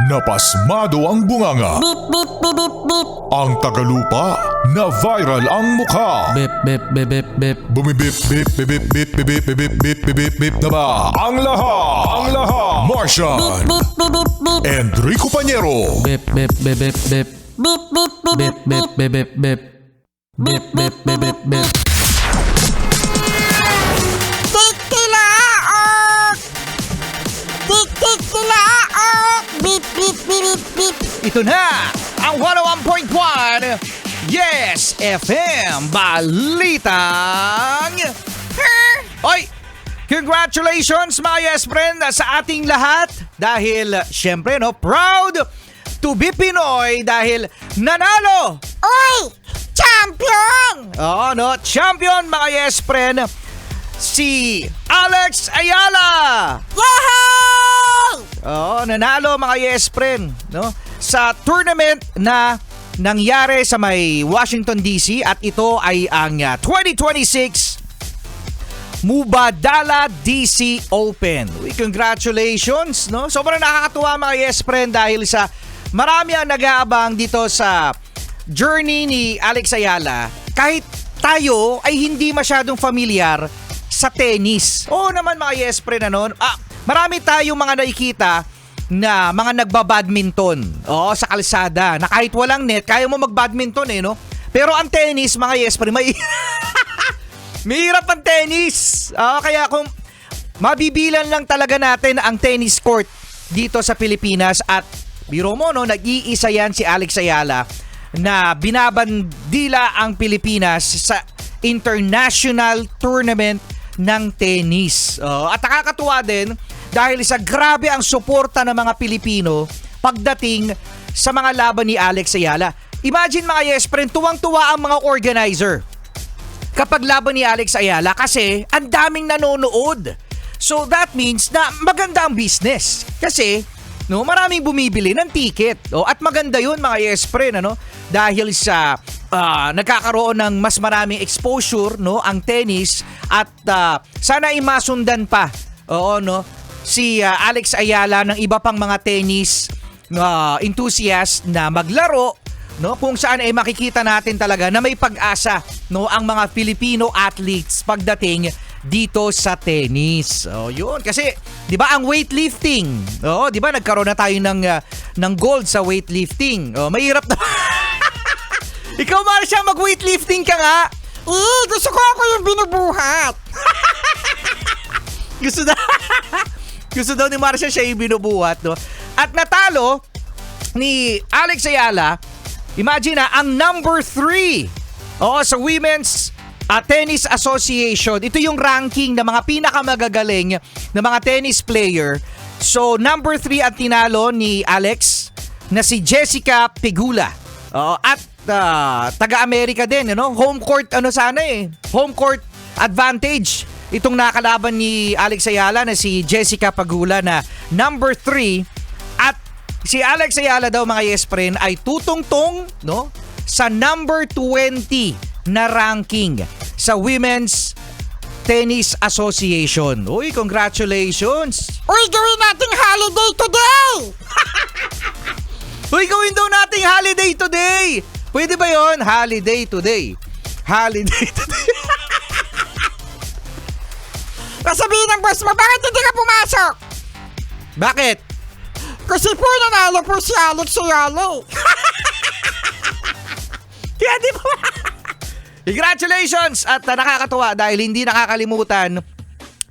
napasmado ang bunganga. Beep, beep, beep, beep, beep. Ang tagalupa, na viral ang mukha. Bip, bip, bip, bip, bip. Bumibip, bip, bip, bip, bip, bip, bip, bip, bip, bip, bip, bip na ba? Ang lahat, Martian, Beep, beep, beep, beep. Enrico Pañero, Bip, bip, bip, bip, bip. Beep, beep, beep, Bip, bip, bip, bip, bip. Bip, bip, bip, bip, bip. Tik-tilaok! Tik-tik-tilaok! Beep, beep, beep, beep, beep. Ito na ang 101.1 Yes FM Balitang Oy! Congratulations mga Yes Friend sa ating lahat dahil syempre proud to be Pinoy dahil nanalo! Oy! Champion! Champion mga Yes Friend si Alex Ayala! Yay! Nanalo mga Yes Friend sa tournament na nangyari sa may Washington DC at ito ay ang 2026 Mubadala DC Open. Congratulations, Sobrang nakakatuwa mga Yes Friend dahil sa marami ang nag-aabang dito sa journey ni Alex Ayala kahit tayo ay hindi masyadong familiar sa tennis. Oo naman mga Yes Friend marami tayong mga nakikita na mga nagbabadminton sa kalsada na kahit walang net kaya mo magbadminton pero ang tennis mga Yes Friend may mahirap ang tennis kaya kung mabibilan lang talaga natin ang tennis court dito sa Pilipinas at biro mo nag-iisa yan si Alex Ayala na binabandila ang Pilipinas sa international tournament ng tennis at nakakatuwa din dahil sa grabe ang suporta ng mga Pilipino pagdating sa mga laban ni Alex Ayala. Imagine mga Yes Friend, tuwang-tuwa ang mga organizer kapag laban ni Alex Ayala kasi ang daming nanonood. So that means na maganda ang business kasi maraming bumibili ng ticket. At maganda yun mga Yes Friend dahil sa nagkakaroon ng mas maraming exposure ang tennis at sana ay masundan pa si Alex Ayala ng iba pang mga tennis enthusiast na maglaro kung saan ay makikita natin talaga na may pag-asa ang mga Filipino athletes pagdating dito sa tennis. Yun kasi 'di ba ang weightlifting? 'Di ba nagkaroon na tayo ng gold sa weightlifting. Mahirap na. Ikaw Marcia, mag-weightlifting ka nga. Gusto ko ako yung binubuhat. Gusto daw ni Marcia siya yung binubuhat, At natalo ni Alex Ayala, imagine ang number 3 sa Women's Tennis Association. Ito yung ranking ng mga pinakamagagaling na mga tennis player. So number 3 ang tinalo ni Alex na si Jessica Pegula. At taga-Amerika din, home court home court advantage itong nakalaban ni Alex Ayala na si Jessica Pegula na number 3 at si Alex Ayala daw mga Yes Friend ay tutungtong sa number 20 na ranking sa Women's Tennis Association. Uy, congratulations! Uy, gawin nating holiday today! Uy, gawin daw nating holiday today! Pwede ba yon? Holiday today. Holiday today. Sabihin ng boss mo, bakit hindi ka pumasok? Bakit? Kasi po nanalo po si Alex Ayala. Kaya di ba? Congratulations! At nakakatuwa dahil hindi nakakalimutan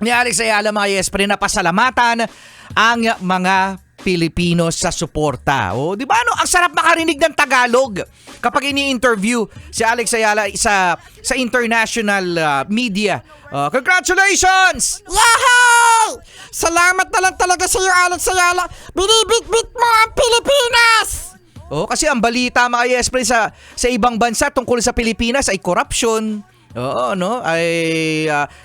ni Alex Ayala mga Yes Friend na pasalamatan ang mga Pilipino sa suporta. Di ba ang sarap makarinig ng Tagalog kapag ini-interview si Alex Ayala sa international media. Congratulations! Yay! Salamat na lang talaga sa iyo, Alex Ayala. Binibit-bit mo ang Pilipinas! Kasi ang balita mga Yes Friend sa ibang bansa tungkol sa Pilipinas ay corruption.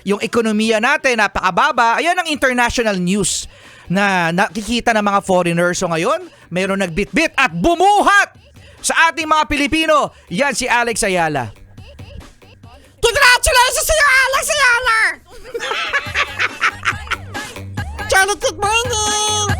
Yung ekonomiya natin napakababa. Ayan ang international news na nakikita ng mga foreigners. So ngayon, mayroon nagbitbit at bumuhat sa ating mga Pilipino. Yan si Alex Ayala. Congratulations sa iyo, Alex Ayala! Charlie, good morning!